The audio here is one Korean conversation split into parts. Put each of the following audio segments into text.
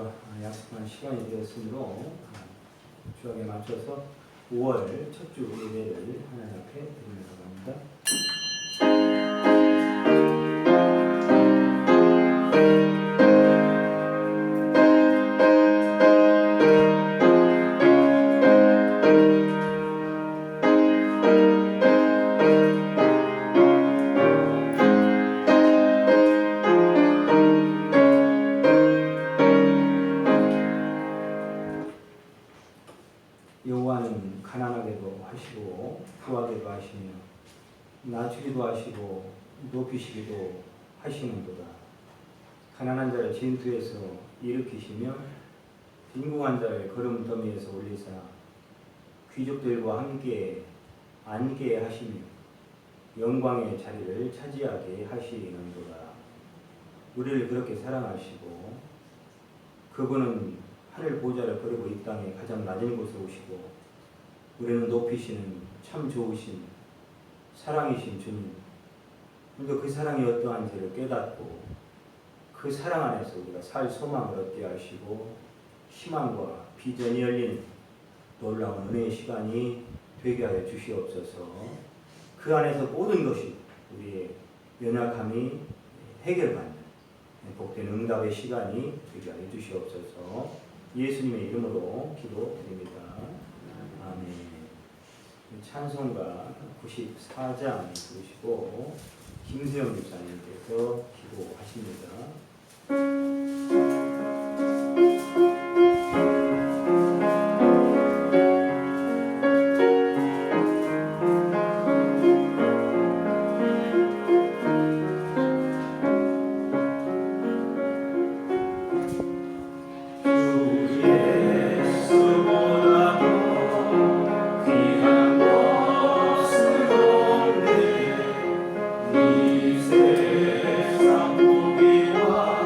여러분들과 약속한 시간이 되었으므로 주약에 맞춰서 5월 첫 주 예배를 하나님 앞에 드리려고 합니다. 여호와는 가난하게도 하시고 부하게도 하시며 낮추기도 하시고 높이시기도 하시는도다. 가난한 자를 진투에서 일으키시며 빈궁한 자를 걸음더미에서 올리사 귀족들과 함께 앉게 하시며 영광의 자리를 차지하게 하시는도다. 우리를 그렇게 사랑하시고 그분은 하늘 보좌를 버리고 이 땅에 가장 낮은 곳에 오시고 우리는 높이시는 참 좋으신 사랑이신 주님. 우리가 그 사랑이 어떠한지를 깨닫고 그 사랑 안에서 우리가 살 소망을 얻게 하시고 희망과 비전이 열리는 놀라운 은혜의 시간이 되게 하여 주시옵소서. 그 안에서 모든 것이 우리의 연약함이 해결받는 복된 응답의 시간이 되게 하여 주시옵소서. 예수님의 이름으로 기도드립니다. 아멘. 찬송가 94장 부르시고 김수영 목사님께서 기도하십니다. 세상 보기와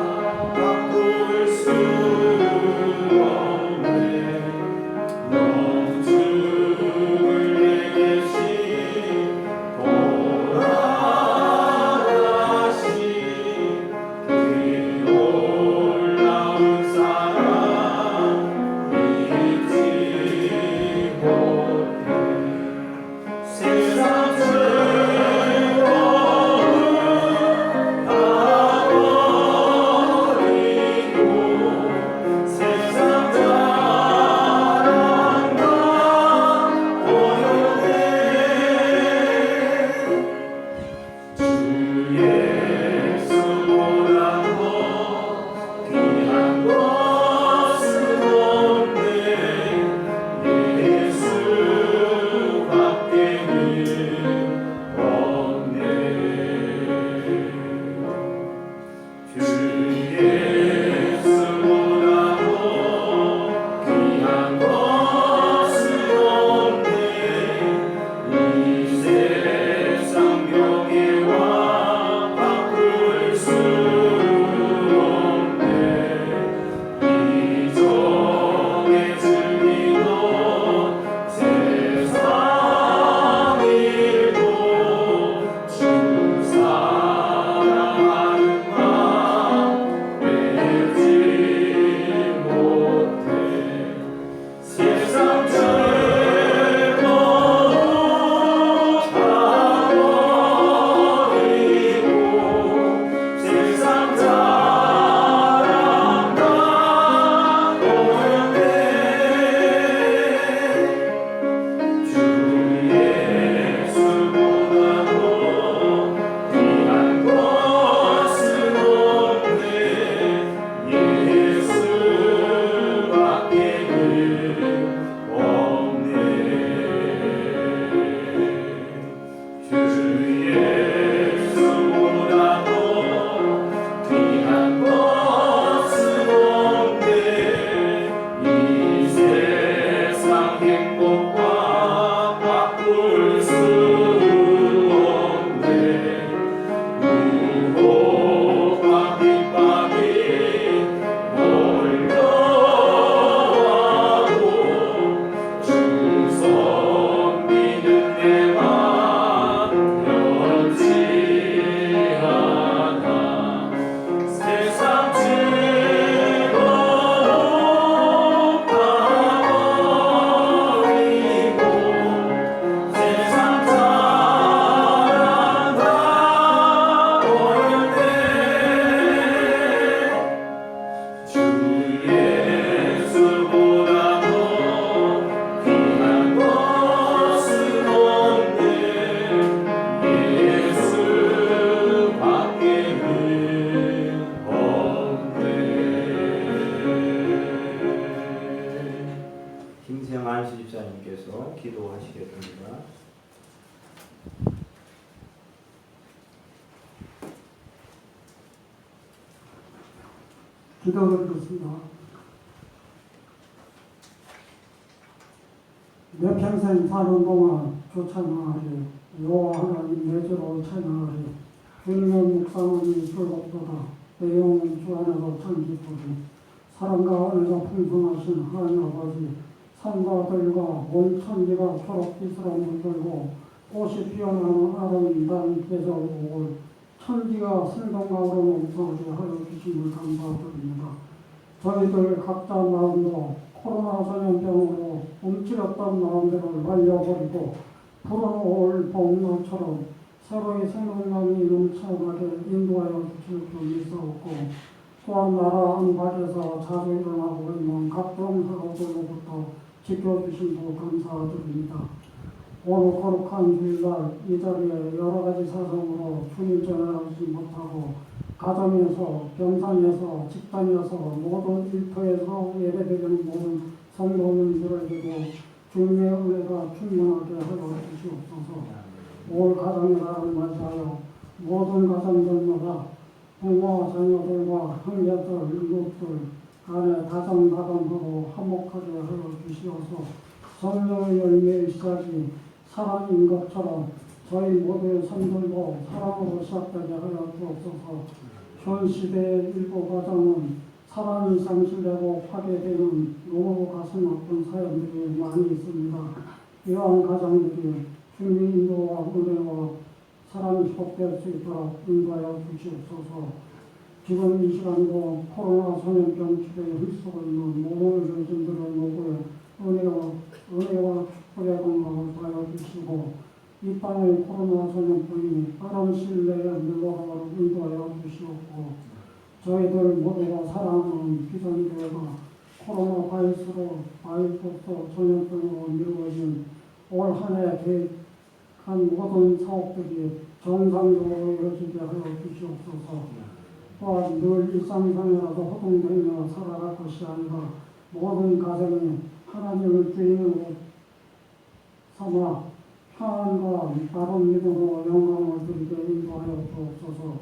목사님께서 기도하시겠습니다. 기도드리겠습니다. 내 평생 사는 동안 주 찬양하리 여호와 하나님 내주로 찬양하리 주님의 묵상함이 즐겁도다 내 영혼 주 안에서 참 기쁘리 사랑과 은혜가 풍성하신 하나님 아버지 산과 들과 온 천지가 초록빛으로 물들고 꽃이 피어나는 아름다운 계절 5월 천지가 생동감으로 넘쳐나게 하여 주심을 감사드립니다. 저희들 각자 마음도 코로나 전염병으로 움츠렸던 마음들을 날려버리고 푸른 올 봄날처럼 서로의 생동감이 넘쳐나게 인도하여 주실 줄 믿사옵고 또한 나라 안팎에서 자주 일어나고 있는 각종 사고들로부터 지켜주심도 감사드립니다. 오늘 거룩한 주일날 이 자리에 여러 가지 사정으로 주님 전하지 못하고 가정에서, 병상에서, 직장에서, 모든 일터에서 예배드리는 모든 성도님들에게도 주님의 은혜가 충만하게 하여 주시옵소서. 올 가정의 날을 맞이하여 모든 가정들마다 부모와 자녀들과 형제들, 이웃들 간에 다정다감하고 화목하게 하여 주시어서 성령의 열매의 시작이 사랑인 것처럼 저희 모두의 삶들도 사랑으로 시작되게 하여 주옵소서. 현 시대의 일부 가정은 사랑이 상실되고 파괴되는 너무 가슴 아픈 사연들이 많이 있습니다. 이러한 가정들이 주님의 인도와 은혜와 사랑이 회복될 수 있도록 인도하여 주시옵소서. 지금 이 시간도 코로나 전염병 기대에 휩쓰고 있는 모든 교진들의 노고에 은혜와 축복의 건강을 더하여 주시고 이 땅의 코로나 전염병이 빠른 시일 내에 물러가도록 인도하여 주시옵고 저희들 모두가 사랑하는 비전교회가 코로나 바이러스 전염병으로 미루어진 올 한 해 계획한 모든 사업들이 정상적으로 이루어지게 하여 주시옵소서. 또한 늘 일상생활에도 호통되며 살아갈 것이 아니라 모든 가정이 하나님을 주인으로 삼아 평안과 바른 믿음으로 영광을 드리게 인도하여 주옵소서.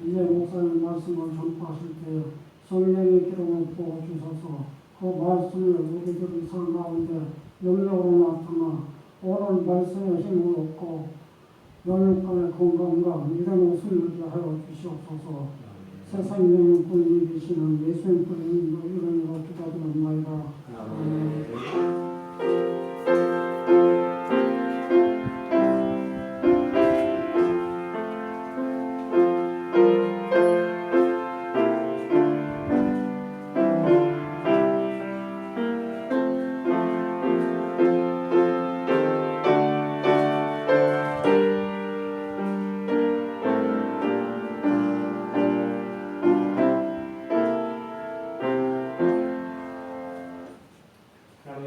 이제 목사님 말씀을 전파하실 때 성령의 기름을 부어주셔서 그 말씀을 우리들의 삶 가운데 영역으로 나타나 오늘 말씀의 힘을 얻고 영육간의 건강과 믿음을 숨기게 하여 주시옵소서. 세상명의 분이 되시는 예수님 그리스도 이름으로 기도드립니다. 아멘.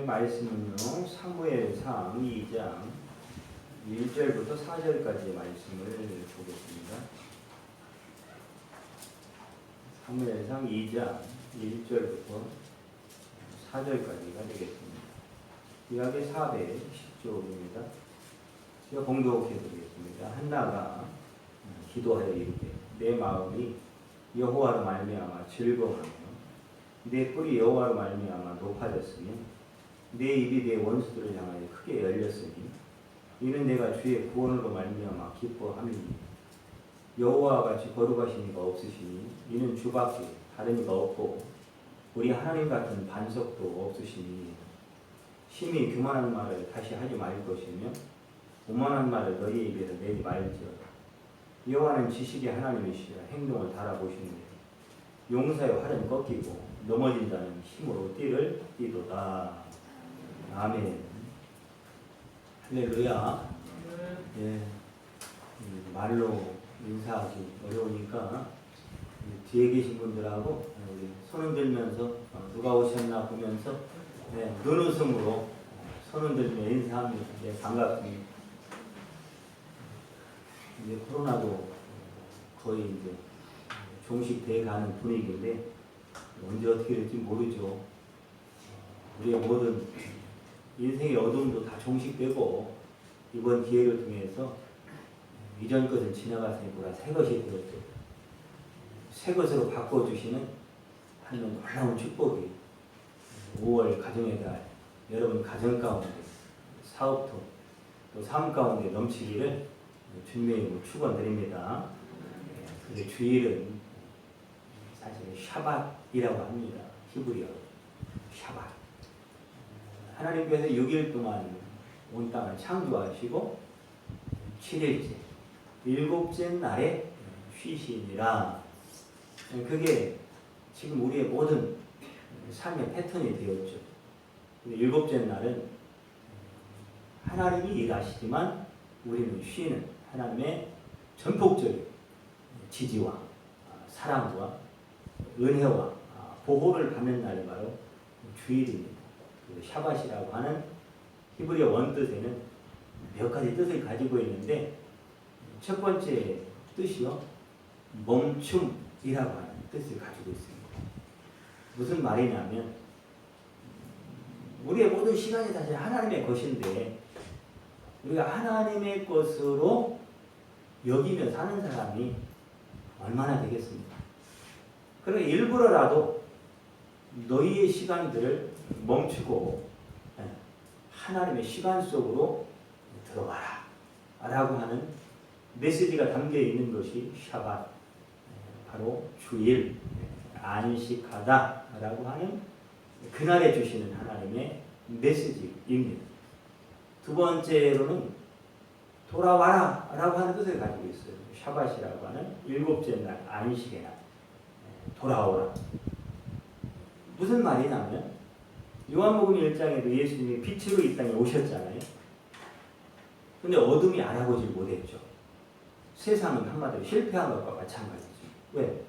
말씀은요, 사무엘상 2장 1절부터 4절까지의 말씀을 보겠습니다. 사무엘상 2장 1절부터 4절까지가 되겠습니다. 구약의 410쪽입니다. 제가 봉독해 드리겠습니다. 한나가 기도하여 이르되 내 마음이 여호와로 말미암아 즐거워하며 내 뿔이 여호와로 말미암아 높아졌으며 내 입이 내 원수들을 향하여 크게 열렸으니 이는 내가 주의 구원으로 말미암아 기뻐함이니 여호와와 같이 거룩하신 이가 없으시니 이는 주밖에 다른 이가 없고 우리 하나님 같은 반석도 없으시니 심히 교만한 말을 다시 하지 말 것이며 오만한 말을 너희 입에서 내지 말지어다. 여호와는 지식의 하나님이시라 행동을 달아보시는데 용사의 활은 꺾이고 넘어진 자는 힘으로 띠를 띠도다. 아멘. 할렐루야. 예, 말로 인사하기 어려우니까 뒤에 계신 분들하고 우리 손을 들면서 누가 오셨나 보면서 눈웃음으로 손을 들며 인사합니다. 네, 반갑습니다. 이제 코로나도 거의 이제 종식돼 가는 분위기인데 언제 어떻게 될지 모르죠. 우리의 모든 인생의 어둠도 다 종식되고 이번 기회를 통해서 이전 것은 지나갔으니 보라 새 것이 되었고 새 것으로 바꿔주시는 하나님의 놀라운 축복이 5월 가정의 달 여러분 가정 가운데 사업도 또 삶 가운데 넘치기를 주님의 이름으로 축원드립니다. 근데 주일은 사실 샤밧이라고 합니다. 히브리어 샤밧. 하나님께서 6일 동안 온 땅을 창조하시고 7일째, 7째 날에 쉬시니라. 그게 지금 우리의 모든 삶의 패턴이 되었죠. 7째 날은 하나님이 일하시지만 우리는 쉬는 하나님의 전폭적인 지지와 사랑과 은혜와 보호를 받는 날이 바로 주일입니다. 샤밧이라고 하는 히브리어 원뜻에는 몇 가지 뜻을 가지고 있는데 첫 번째 뜻이요 멈춤이라고 하는 뜻을 가지고 있습니다. 무슨 말이냐면 우리의 모든 시간이 사실 하나님의 것인데 우리가 하나님의 것으로 여기며 사는 사람이 얼마나 되겠습니까? 그러니까 일부러라도 너희의 시간들을 멈추고 하나님의 시간 속으로 들어와라 라고 하는 메시지가 담겨 있는 것이 샤밧, 바로 주일, 안식하다 라고 하는 그날에 주시는 하나님의 메시지입니다. 두 번째로는 돌아와라 라고 하는 뜻을 가지고 있어요. 샤밧이라고 하는 7째 날 안식의 날 돌아오라. 무슨 말이냐면 요한복음 1장에도 예수님이 빛으로 이 땅에 오셨잖아요. 근데 어둠이 알아보지 못했죠. 세상은 한마디로 실패한 것과 마찬가지죠. 왜?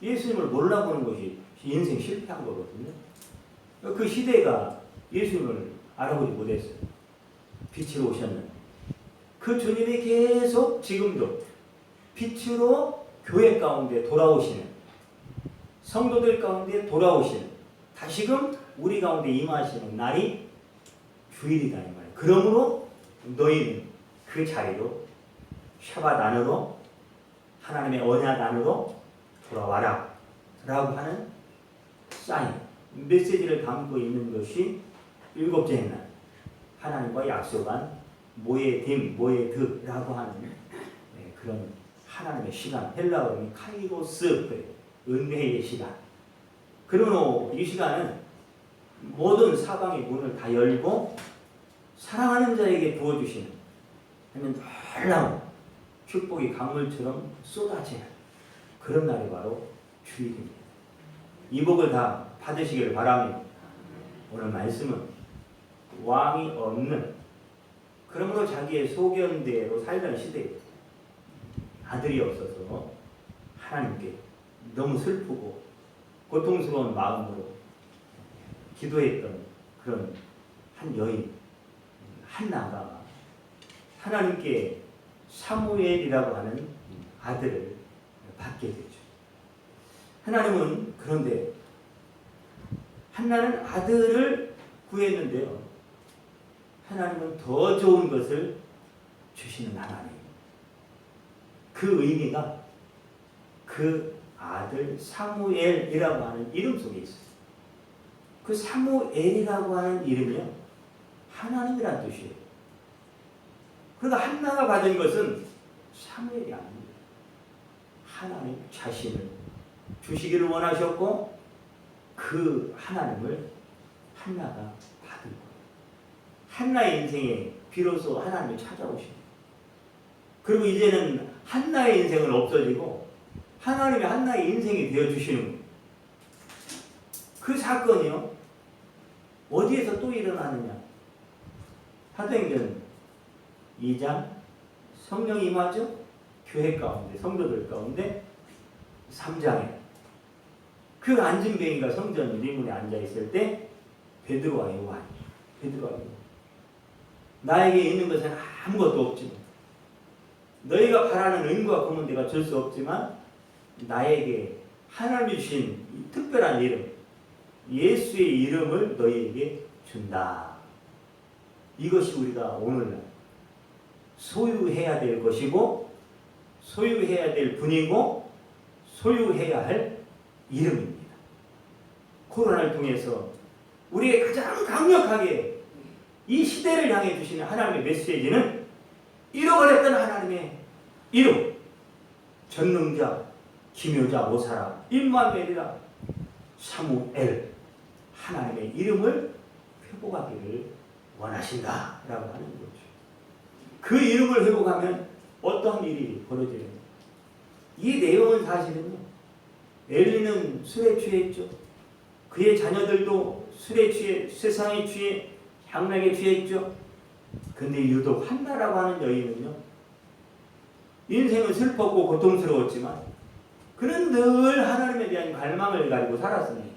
예수님을 몰라보는 것이 인생 실패한 거거든요. 그 시대가 예수님을 알아보지 못했어요. 빛으로 오셨는데 그 주님이 계속 지금도 빛으로 교회 가운데 돌아오시는 성도들 가운데 돌아오시는 다시금 우리 가운데 임하시는 날이 주일이다 이 말이에요. 그러므로 너희는 그 자리로 샤밧 안으로 하나님의 언약 안으로 돌아와라 라고 하는 사인 메시지를 담고 있는 것이 7째 날 하나님과 약속한 모에드라고 하는 그런 하나님의 시간 헬라어로 카이로스 은혜의 시간. 그러므로 이 시간은 모든 사방의 문을 다 열고 사랑하는 자에게 부어주시는 놀라운 축복이 강물처럼 쏟아지는 그런 날이 바로 주일입니다. 이 복을 다 받으시기를 바랍니다. 오늘 말씀은 왕이 없는 그러므로 자기의 소견대로 살던 시대에 아들이 없어서 하나님께 너무 슬프고 고통스러운 마음으로 기도했던 그런 한 여인 한나가 하나님께 사무엘이라고 하는 아들을 받게 되죠. 하나님은 그런데 한나는 아들을 구했는데요. 하나님은 더 좋은 것을 주시는 하나님. 그 의미가 그 아들 사무엘이라고 하는 이름 속에 있어요. 그 사무엘이라고 하는 이름이요. 하나님이란 뜻이에요. 그러니까 한나가 받은 것은 사무엘이 아닙니다. 하나님 자신을 주시기를 원하셨고 그 하나님을 한나가 받은 거예요. 한나의 인생에 비로소 하나님이 찾아오십니다. 그리고 이제는 한나의 인생은 없어지고 하나님이 한나의 인생이 되어주시는 거예요. 그 사건이요. 어디에서 또 일어나느냐. 사도행전 2장 성령이 임하죠. 교회 가운데 성도들 가운데 3장에 그 안진뱅이가 성전 리문에 앉아있을 때 베드로와 요한 나에게 있는 것은 아무것도 없지만 너희가 바라는 은과 금은 내가 줄 수 없지만 나에게 하나님이 주신 이 특별한 이름 예수의 이름을 너희에게 준다. 이것이 우리가 오늘날 소유해야 될 것이고 소유해야 될 분이고 소유해야 할 이름입니다. 코로나를 통해서 우리의 가장 강력하게 이 시대를 향해 주시는 하나님의 메시지는 잃어버렸던 하나님의 이름, 전능자, 기묘자, 모사라, 임마누엘이라, 사무엘, 하나님의 이름을 회복하기를 원하신다라고 하는 거죠. 그 이름을 회복하면 어떤 일이 벌어져요? 이 내용은 사실은요, 엘리는 술에 취했죠. 그의 자녀들도 술에 취해, 세상에 취해, 향락에 취했죠. 근데 유독 한나라고 하는 여인은요, 인생은 슬펐고 고통스러웠지만 그는 늘 하나님에 대한 갈망을 가지고 살았습니다.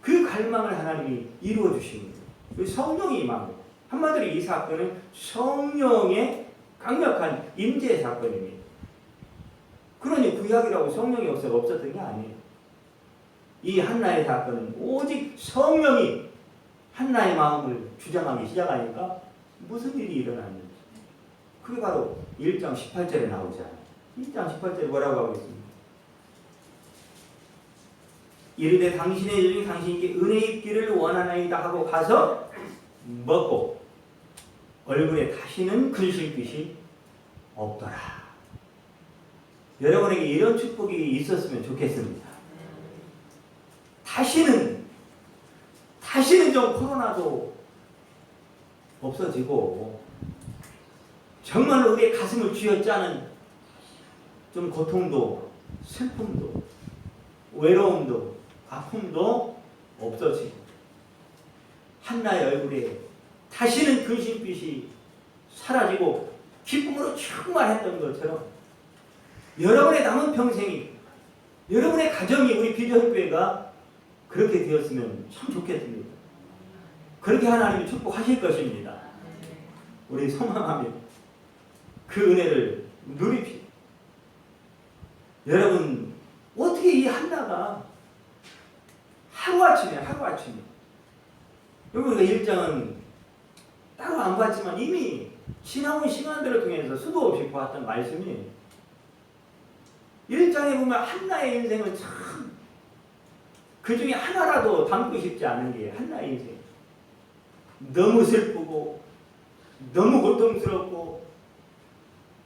그 갈망을 하나님이 이루어 주십니다. 그 성령이 임하고, 한마디로 이 사건은 성령의 강력한 임재의 사건입니다. 그러니 구약이라고 성령의 역사가 없었던 게 아니에요. 이 한나의 사건은 오직 성령이 한나의 마음을 주장하기 시작하니까 무슨 일이 일어났는지, 그게 바로 1장 18절에 나오잖아요. 1장 18절에 뭐라고 하고 있습니까? 이르되 당신의 일이 당신께 은혜 입기를 원하나이다 하고 가서 먹고 얼굴에 다시는 근심빛이 없더라. 여러분에게 이런 축복이 있었으면 좋겠습니다. 다시는 좀 코로나도 없어지고 정말로 우리의 가슴을 쥐어짜는 좀 고통도, 슬픔도, 외로움도, 아픔도 없어지고, 한나의 얼굴에 다시는 근심빛이 사라지고 기쁨으로 충만했던 것처럼 여러분의 남은 평생이, 여러분의 가정이, 우리 비전교회가 그렇게 되었으면 참 좋겠습니다. 그렇게 하나님이 축복하실 것입니다. 우리 소망하며 그 은혜를 누리십시오. 여러분, 어떻게 이 한나가 하루아침에 여기 우리가 일장은 따로 안 봤지만 이미 지나온 시간들을 통해서 수도 없이 보았던 말씀이, 1장에 보면 한나의 인생은 참 그 중에 하나라도 담고 싶지 않은 게 한나의 인생. 너무 슬프고 너무 고통스럽고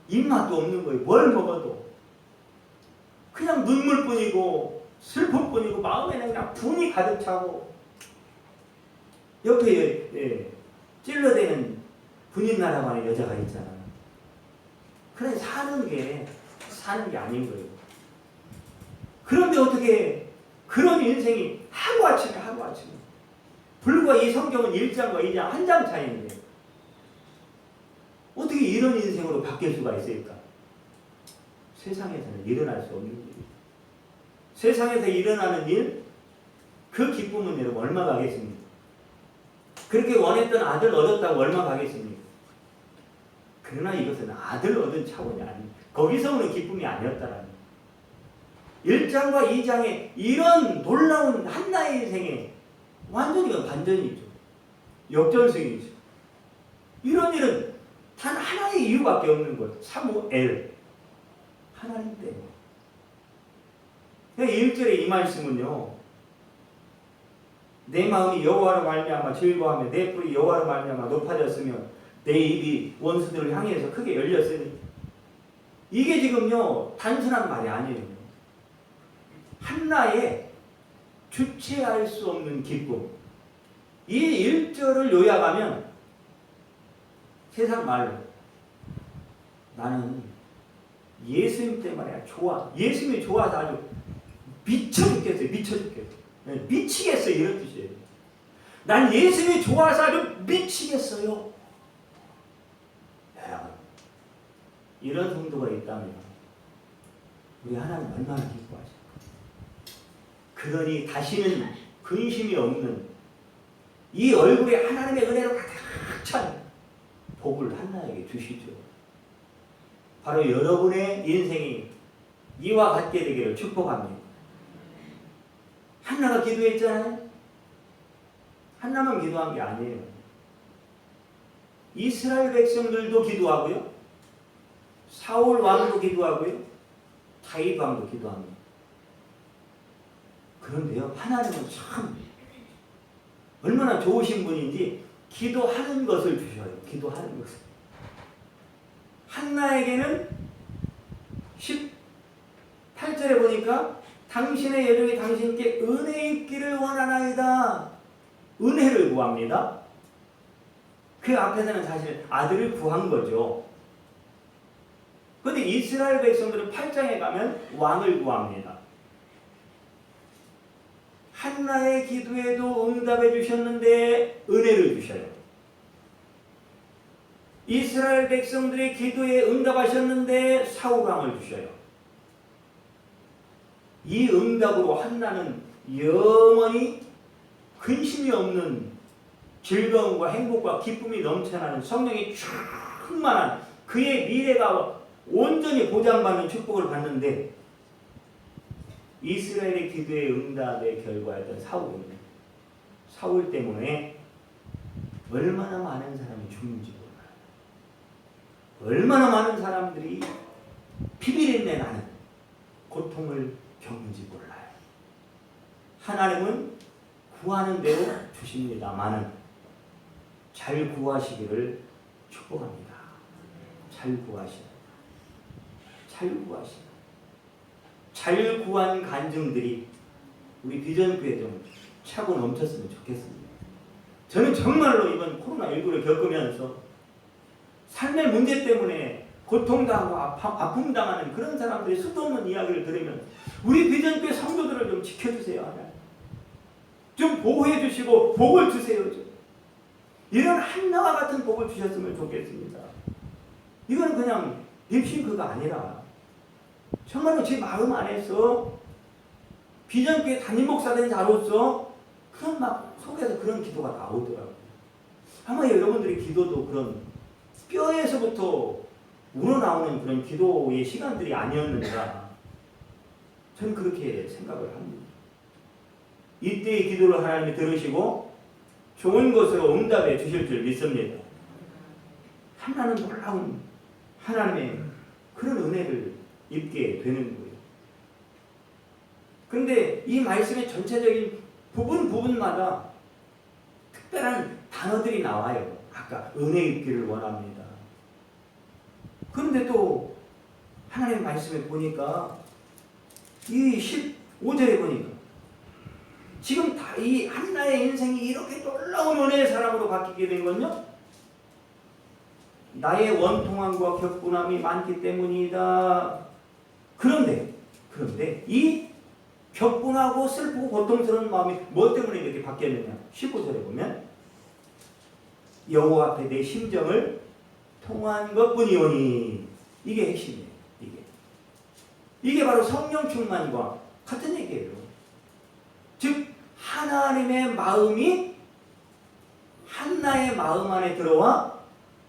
입맛도 없는 거예요. 뭘 먹어도 그냥 눈물뿐이고 슬픔뿐이고 마음에는 그냥 분이 가득 차고, 옆에 찔러대는 분인나라고 하는 여자가 있잖아요. 그래 사는 게 아닌 거예요. 그런데 어떻게 그런 인생이 하루아침에 불과 이 성경은 1장과 2장 한 장 차이인데 어떻게 이런 인생으로 바뀔 수가 있을까? 세상에서는 일어날 수 없는 일이에요. 세상에서 일어나는 일, 그 기쁨은 여러분 얼마 가겠습니까? 그렇게 원했던 아들 얻었다고 얼마 가겠습니까? 그러나 이것은 아들 얻은 차원이 아닙니다. 거기서 오는 기쁨이 아니었다라는 거예요. 1장과 2장의 이런 놀라운 한나의 인생에 완전히 반전이죠. 역전승이죠. 이런 일은 단 하나의 이유밖에 없는 것. 사무엘. 하나님 때문에. 1절에 이 말씀은요, 내 마음이 여호와로 말미암아 즐거워하며 내 뿔이 여호와로 말미암아 높아졌으며 내 입이 원수들을 향해서 크게 열렸으니, 이게 지금요 단순한 말이 아니에요. 한나의 주체할 수 없는 기쁨. 이 1절을 요약하면 세상 말로 나는 예수님 때문에 좋아. 예수님이 좋아서 아주 미쳐 죽겠어요. 미치겠어요. 이런 뜻이에요. 난 예수님이 좋아서 아주 미치겠어요. 여러분, 이런 성도가 있다면 우리 하나님 얼마나 기뻐하실까? 그러니 다시는 근심이 없는 이 얼굴에 하나님의 은혜로 가득 찬 복을 한나에게 주시죠. 바로 여러분의 인생이 이와 같게 되기를 축복합니다. 한나가 기도했잖아요. 한나만 기도한 게 아니에요. 이스라엘 백성들도 기도하고요. 사울 왕도 기도하고요. 다윗 왕도 기도합니다. 그런데요, 하나님은 참 얼마나 좋으신 분인지 기도하는 것을 주셔요. 기도하는 것을. 한나에게는 18절에 보니까 당신의 여종이 당신께 은혜 있기를 원하나이다. 은혜를 구합니다. 그 앞에서는 사실 아들을 구한 거죠. 그런데 이스라엘 백성들은 8장에 가면 왕을 구합니다. 한나의 기도에도 응답해 주셨는데 은혜를 주셔요. 이스라엘 백성들의 기도에 응답하셨는데 사울왕을 주셔요. 이 응답으로 한나는 영원히 근심이 없는 즐거움과 행복과 기쁨이 넘쳐나는 성령이 충만한 그의 미래가 온전히 보장받는 축복을 받는데, 이스라엘의 기도의 응답의 결과였던 사울 때문에 얼마나 많은 사람이 죽는지 몰라요. 얼마나 많은 사람들이 피비린내 나는 고통을 겪는지 몰라요. 하나님은 구하는 대로 주십니다마는 잘 구하시기를 축복합니다. 잘 구한 간증들이 우리 비전교회 좀 차고 넘쳤으면 좋겠습니다. 저는 정말로 이번 코로나19를 겪으면서 삶의 문제 때문에 고통당하고 아픔당하는 그런 사람들의 수도 없는 이야기를 들으면 우리 비전교회 성도들을 좀 지켜주세요. 하나님. 좀 보호해 주시고 복을 주세요. 좀. 이런 한나와 같은 복을 주셨으면 좋겠습니다. 이건 그냥 립싱크가 아니라 정말로 제 마음 안에서 비전교회 담임 목사 된 자로서 그런 막 속에서 그런 기도가 나오더라고요. 아마 여러분들의 기도도 그런 뼈에서부터 우러나오는 그런 기도의 시간들이 아니었는가, 저는 그렇게 생각을 합니다. 이때의 기도를 하나님이 들으시고 좋은 것으로 응답해 주실 줄 믿습니다. 하나는 놀라운 하나님의 그런 은혜를 입게 되는 거예요. 그런데 이 말씀의 전체적인 부분마다 특별한 단어들이 나와요. 아까 은혜 입기를 원합니다. 그런데 또 하나님의 말씀에 보니까 이 15절에 보니까 지금 다 이 한나의 인생이 이렇게 놀라운 은혜의 사람으로 바뀌게 된 건요, 나의 원통함과 격분함이 많기 때문이다. 그런데 이 격분하고 슬프고 고통스러운 마음이 뭐 때문에 이렇게 바뀌었느냐, 15절에 보면 여호와 앞에 내 심정을 통한 것뿐이오니, 이게 핵심이에요. 이게 바로 성령 충만과 같은 얘기예요. 즉 하나님의 마음이 한나의 마음 안에 들어와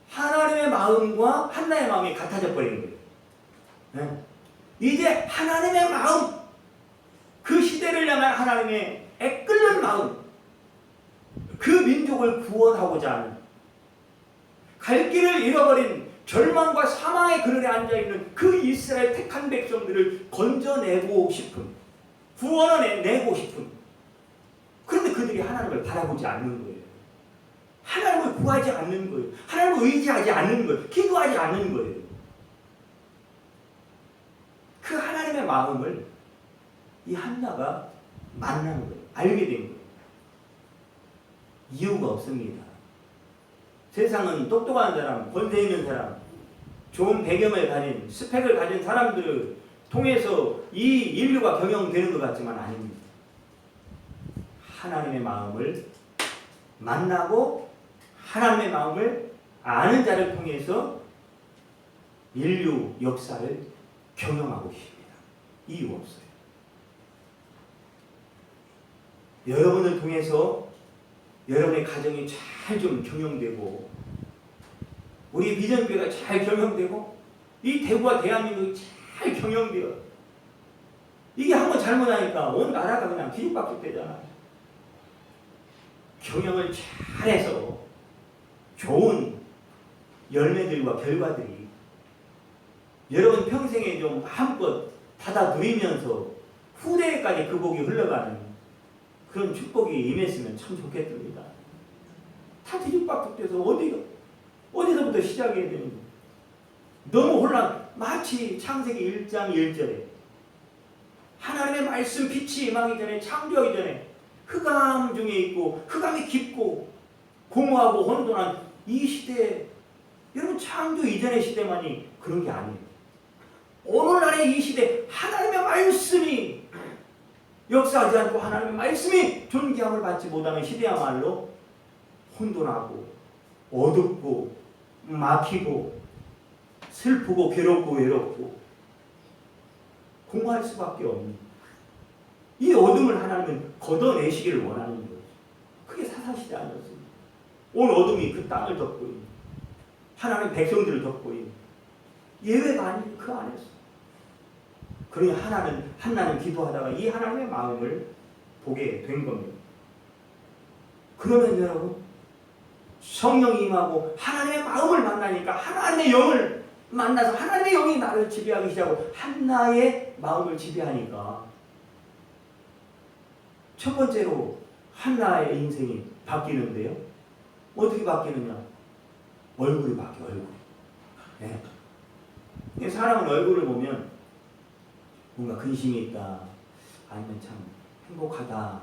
하나님의 마음과 한나의 마음이 같아져 버리는 거예요. 네? 이제 하나님의 마음, 그 시대를 향한 하나님의 애끓는 마음, 그 민족을 구원하고자 하는, 갈 길을 잃어버린 절망과 사망의 그늘에 앉아있는 그 이스라엘 택한 백성들을 건져내고 싶은, 구원을 내고 싶은, 그런데 그들이 하나님을 바라보지 않는 거예요. 하나님을 구하지 않는 거예요. 하나님을 의지하지 않는 거예요. 기도하지 않는 거예요. 그 하나님의 마음을 이 한나가 만난 거예요. 알게 된 거예요. 이유가 없습니다. 세상은 똑똑한 사람, 권세 있는 사람, 좋은 배경을 가진, 스펙을 가진 사람들을 통해서 이 인류가 경영되는 것 같지만 아닙니다. 하나님의 마음을 만나고 하나님의 마음을 아는 자를 통해서 인류 역사를 경영하고 있습니다. 이유 없어요. 여러분을 통해서 여러분의 가정이 잘 좀 경영되고, 우리 비전교회가 잘 경영되고, 이 대구와 대한민국이 잘 경영되어, 이게 한번 잘못하니까 온 나라가 그냥 뒤죽박죽 되잖아요. 경영을 잘해서 좋은 열매들과 결과들이 여러분 평생에 좀 마음껏 받아 누리면서 후대에까지 그 복이 흘러가는 그런 축복이 임했으면 참 좋겠습니다. 다 뒤죽박죽돼서 어디서부터 시작해야 되는지 너무 혼란. 마치 창세기 1장 1절에 하나님의 말씀 빛이 임하기 전에, 창조하기 전에 흑암 중에 있고 흑암이 깊고 공허하고 혼돈한 이 시대에, 여러분 창조 이전의 시대만이 그런 게 아니에요. 오늘날의 이 시대 하나님의 말씀이 역사하지 않고 하나님의 말씀이 존귀함을 받지 못하는 시대야말로 혼돈하고 어둡고 막히고 슬프고 괴롭고 외롭고 공허할 수밖에 없는 이 어둠을 하나님은 걷어내시기를 원하는 거죠. 그게 사사시대 아니었습니다. 온 어둠이 그 땅을 덮고 있는, 하나님 백성들을 덮고 있는, 예외가 아닌 그 안에서. 그러니 한나는 기도하다가 이 하나님의 마음을 보게 된 겁니다. 그러면 여러분 성령이 임하고 하나님의 마음을 만나니까 하나님의 영을 만나서 하나님의 영이 나를 지배하기 시작하고 한나의 마음을 지배하니까 첫 번째로 한나의 인생이 바뀌는데요. 어떻게 바뀌느냐? 얼굴이 바뀌어, 얼굴. 네. 사람은 얼굴을 보면 뭔가 근심이 있다, 아니면 참 행복하다,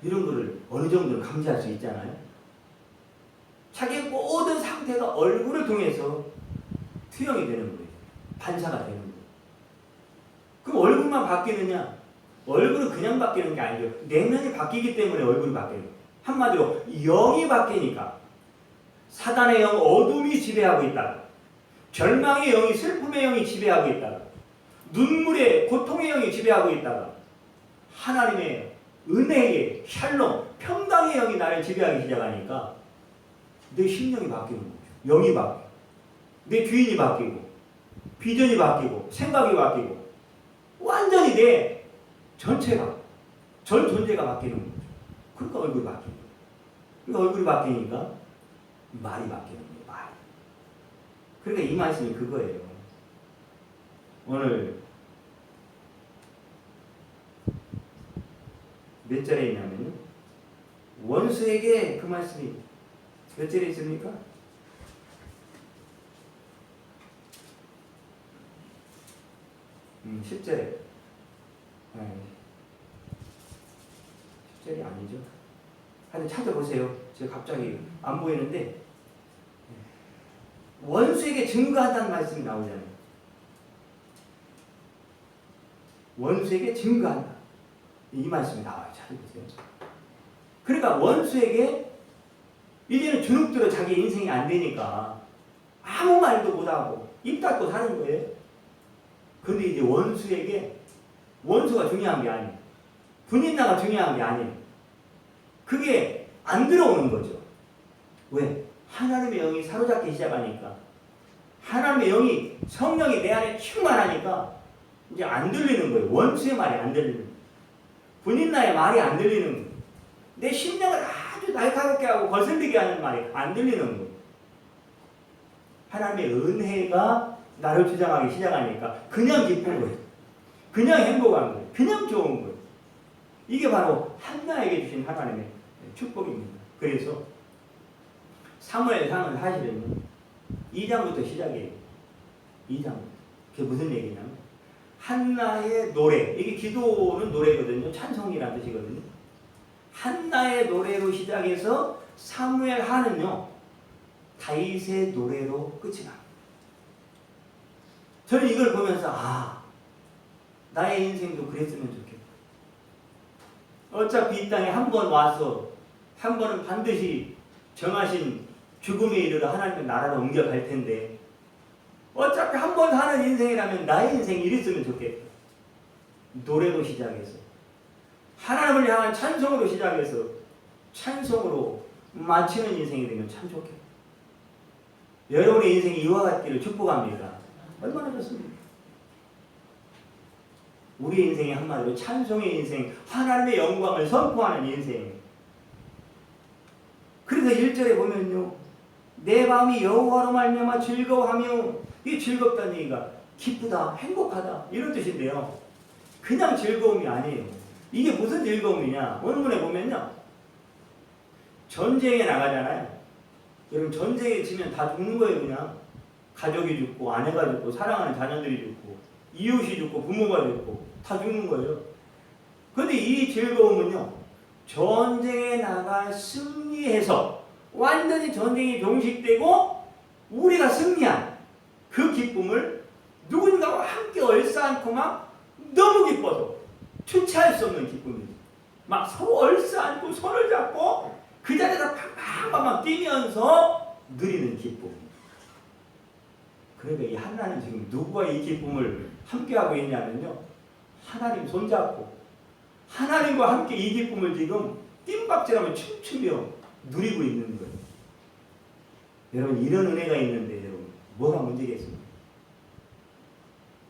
이런 거를 어느 정도는 감지할 수 있잖아요. 자기의 모든 상태가 얼굴을 통해서 투영이 되는 거예요. 반사가 되는 거예요. 그럼 얼굴만 바뀌느냐? 얼굴은 그냥 바뀌는 게 아니죠. 내면이 바뀌기 때문에 얼굴이 바뀌는 거예요. 한마디로 영이 바뀌니까 사단의 영, 어둠이 지배하고 있다가, 절망의 영이, 슬픔의 영이 지배하고 있다가, 눈물의 고통의 영이 지배하고 있다가, 하나님의 은혜의 샬롬, 평강의 영이 나를 지배하기 시작하니까 내 심령이 바뀌는 거죠. 영이 바뀌고, 내 주인이 바뀌고, 비전이 바뀌고, 생각이 바뀌고, 완전히 내 전체가, 전 존재가 바뀌는 거죠. 그러니까 얼굴이 바뀌는 거예요. 그러니까 얼굴이 바뀌니까 말이 바뀌는 거예요. 말. 그러니까 이 말씀이 그거예요. 오늘 몇 절에 있냐면요, 원수에게 그 말씀이 몇 절에 있습니까? 10절에 10절이 아니죠. 하여튼 찾아보세요. 제가 갑자기 안 보이는데 원수에게 증거한다는 말씀이 나오잖아요. 원수에게 증거한다. 이 말씀이 나와요. 찾아보세요. 그러니까 원수에게 이제는 주눅들어 자기 인생이 안 되니까 아무 말도 못하고 입 닫고 사는 거예요. 그런데 이제 원수에게, 원수가 중요한 게 아니에요. 분인나가 중요한 게 아니에요. 그게 안 들어오는 거죠. 왜? 하나님의 영이 사로잡기 시작하니까, 하나님의 영이, 성령이 내 안에 충만하니까 이제 안 들리는 거예요. 원수의 말이 안 들리는 거예요. 분인나의 말이 안 들리는 거예요. 내 심령을 아주 날카롭게 하고 거슬리게 하는 말이 안 들리는 거예요. 하나님의 은혜가 나를 주장하기 시작하니까 그냥 기쁜 거예요. 그냥 행복한 거예요. 그냥 좋은 거예요. 이게 바로 한나에게 주신 하나님의 축복입니다. 그래서 사무엘상은 사실은 2장부터 시작이에요. 2장부터. 그게 무슨 얘기냐면 한나의 노래, 이게 기도는 노래거든요. 찬송이라는 뜻이거든요. 한나의 노래로 시작해서 사무엘하는요, 다윗의 노래로 끝이 납니다. 저는 이걸 보면서 나의 인생도 그랬으면 좋겠다. 어차피 이 땅에 한 번 와서 한 번은 반드시 정하신 죽음에 이르러 하나님의 나라로 옮겨갈 텐데 어차피 한 번 사는 인생이라면 나의 인생이 이랬으면 좋겠다. 노래로 시작해서 하나님을 향한 찬송으로 시작해서 찬송으로 마치는 인생이 되면 참 좋겠다. 여러분의 인생이 이와 같기를 축복합니다. 얼마나 좋습니까? 우리 인생이 한마디로 찬송의 인생, 하나님의 영광을 선포하는 인생. 그래서 1절에 보면요, 내 마음이 여호와로 말미암아 즐거워하며, 이게 즐겁다는 얘기가 기쁘다, 행복하다 이런 뜻인데요. 그냥 즐거움이 아니에요. 이게 무슨 즐거움이냐? 원문에 보면요. 전쟁에 나가잖아요. 여러분 전쟁에 지면 다 죽는 거예요. 그냥 가족이 죽고 아내가 죽고 사랑하는 자녀들이 죽고 이웃이 죽고 부모가 죽고 다 죽는 거예요. 그런데 이 즐거움은요. 전쟁에 나가 승리해서 완전히 전쟁이 종식되고 우리가 승리한 그 기쁨을 누군가와 함께 얼싸안고 막 너무 기뻐서 주체할 수 없는 기쁨이죠. 막 서로 얼싸안고 손을 잡고 그 자리에서 팡팡팡팡 뛰면서 누리는 기쁨. 그런데 이 한나는 지금 누구와 이 기쁨을 함께하고 있냐면요. 하나님 손잡고 하나님과 함께 이 기쁨을 지금 뜀박질하며 춤추며 누리고 있는 거예요. 여러분 이런 은혜가 있는데 여러분 뭐가 문제겠습니까?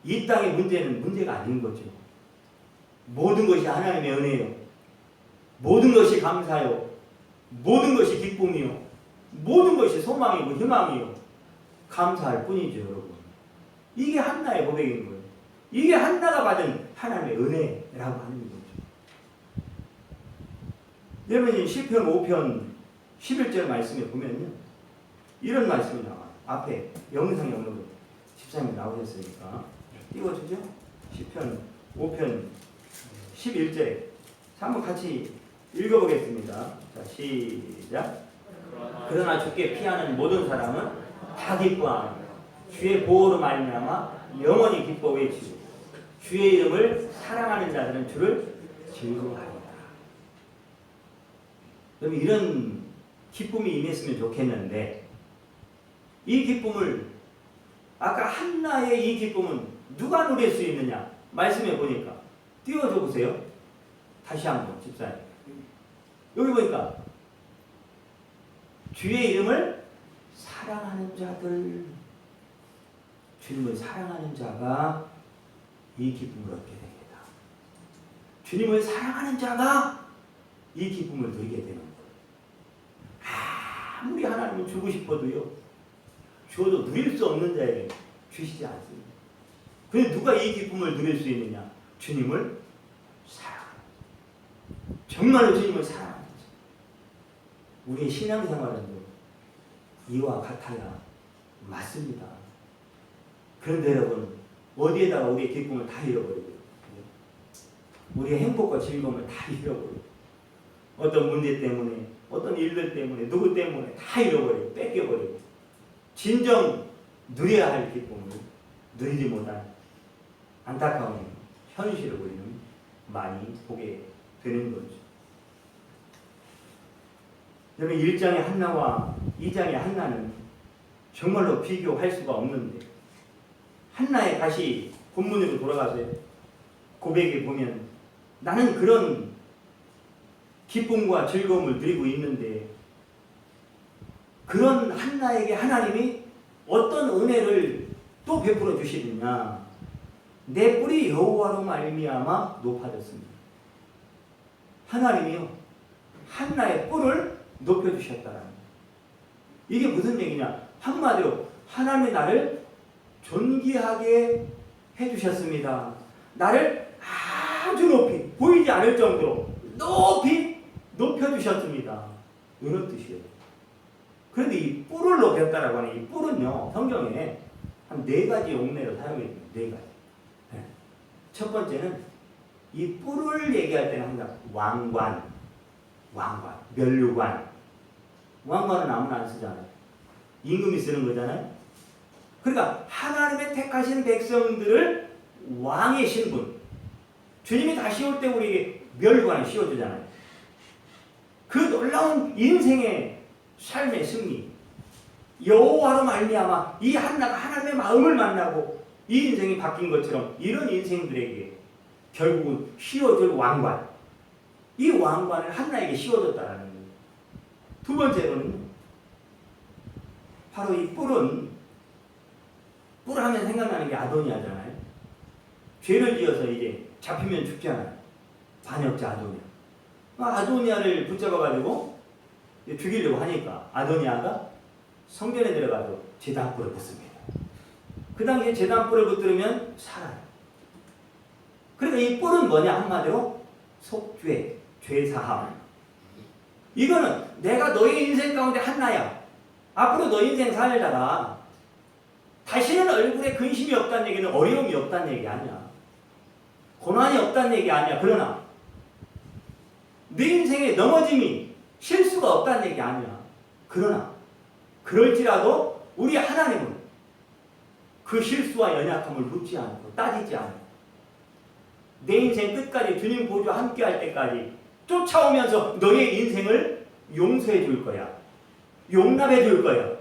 이 땅의 문제는 문제가 아닌 거죠. 모든 것이 하나님의 은혜예요. 모든 것이 감사요. 모든 것이 기쁨이요. 모든 것이 소망이고 희망이요. 감사할 뿐이죠, 여러분. 이게 한나의 고백인 거예요. 이게 한나가 받은 하나님의 은혜라고 하는 거죠. 여러분 시편 5편 11절 말씀에 보면요. 이런 말씀이 나와요. 앞에 영상에 오늘 집사님 나오셨으니까 띄워주죠. 시편 5편 11절에 한번 같이 읽어보겠습니다. 자, 시작. 그러나 주께 피하는 모든 사람은 다 기뻐하며 주의 보호로 말미암아 영원히 기뻐 외치고 주의 이름을 사랑하는 자들은 주를 즐거워하리라. 여러분 이런 기쁨이 임했으면 좋겠는데 이 기쁨을 아까 한나의 이 기쁨은 누가 누릴 수 있느냐? 말씀해 보니까 띄워줘 보세요. 다시 한번 집사님. 여기 보니까 주의 이름을 사랑하는 자들, 주님을 사랑하는 자가 이 기쁨을 얻게 됩니다. 주님을 사랑하는 자가 이 기쁨을 누리게 되는 거예요. 아무리 하나님을 주고 싶어도요, 주어도 누릴 수 없는 자에게 주시지 않습니다. 그런데 누가 이 기쁨을 누릴 수 있느냐? 주님을 사랑하는 자. 정말로 주님을 사랑하는 자. 우리의 신앙생활은 이와 같아야 맞습니다. 그런데 여러분 어디에다가 우리의 기쁨을 다 잃어버리고요. 우리의 행복과 즐거움을 다 잃어버리고 어떤 문제 때문에 어떤 일들 때문에 누구 때문에 다 잃어버리고 뺏겨버리고 진정 누려야 할 기쁨을 누리지 못한 안타까운 현실을 우리는 많이 보게 되는 거죠. 여러분 1장의 한나와 2장의 한나는 정말로 비교할 수가 없는데 한나의 다시 본문으로 돌아가서 고백에 보면 나는 그런 기쁨과 즐거움을 누리고 있는데 그런 한나에게 하나님이 어떤 은혜를 또 베풀어 주시느냐. 내 뿔이 여호와로 말미암아 높아졌습니다. 하나님이요 한나의 뿔을 높여주셨다라는 거예요. 이게 무슨 얘기냐. 한마디로 하나님이 나를 존귀하게 해주셨습니다. 나를 아주 높이 보이지 않을 정도로 높이 높여주셨습니다. 이런 뜻이에요. 그런데 이 뿔을 높였다라고 하는 이 뿔은요 성경에 한 4가지 용례로 사용해요. 4가지. 첫 번째는 이 뿔을 얘기할 때는 항상 왕관, 면류관. 왕관은 아무나 안 쓰잖아요. 임금이 쓰는 거잖아요. 그러니까 하나님의 택하신 백성들을 왕의 신분, 주님이 다시 올 때 우리에게 면류관을 씌워주잖아요. 그 놀라운 인생의 삶의 승리, 여호와로 말미암아 이 한나가 하나님의 마음을 만나고 이 인생이 바뀐 것처럼 이런 인생들에게 결국은 씌워줄 왕관, 이 왕관을 한나에게 씌워줬다라는 거예요. 두 번째로는 바로 이 뿔은, 뿔 하면 생각나는 게 아도니아잖아요. 죄를 지어서 이제 잡히면 죽잖아요. 반역자 아도니아. 아도니아를 붙잡아가지고 죽이려고 하니까 아도니아가 성전에 들어가서 제단불을 붙습니다. 그 당시에 제단불을 붙들으면 살아요. 그러니까 이 뿔은 뭐냐? 한마디로 속죄, 죄사함. 이거는 내가 너의 인생 가운데 한나야. 앞으로 너 인생 살다가 다시는 얼굴에 근심이 없다는 얘기는 어려움이 없다는 얘기 아니야. 고난이 없다는 얘기 아니야. 그러나 네 인생에 넘어짐이 실수가 없다는 얘기 아니야. 그러나 그럴지라도 우리 하나님은 그 실수와 연약함을 묻지 않고 따지지 않고 내 인생 끝까지 주님 보좌 함께 할 때까지 쫓아오면서 너의 인생을 용서해 줄 거야. 용납해 줄 거야.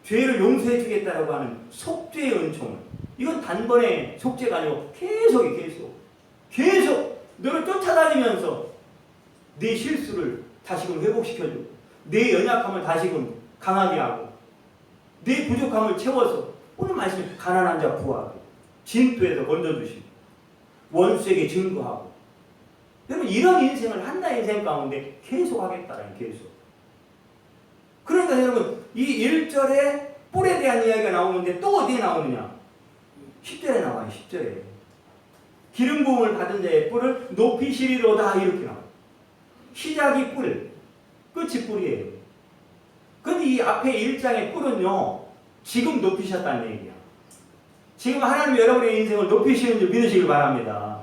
죄를 용서해 주겠다라고 하는 속죄의 은총을, 이건 단번에 속죄가 아니고 계속 너를 쫓아다니면서 네 실수를 다시금 회복시켜주고 내 연약함을 다시금 강하게 하고 내 부족함을 채워서 오늘 말씀 가난한 자 구하고 진토에서 건져주시고 원수에게 증거하고, 여러분 이런 인생을 한나의 인생 가운데 계속 하겠다라는, 계속. 그러니까 여러분 이 1절에 뿔에 대한 이야기가 나오는데 또 어디에 나오느냐? 10절에 나와요. 10절에 기름 부음을 받은 자의 뿔을 높이시리로다 이렇게 나와요. 시작이 뿔, 끝이 뿔이에요. 근데 이 앞에 1장의 뿔은요 지금 높이셨다는 얘기야. 지금 하나님 여러분의 인생을 높이시는 줄 믿으시길 바랍니다.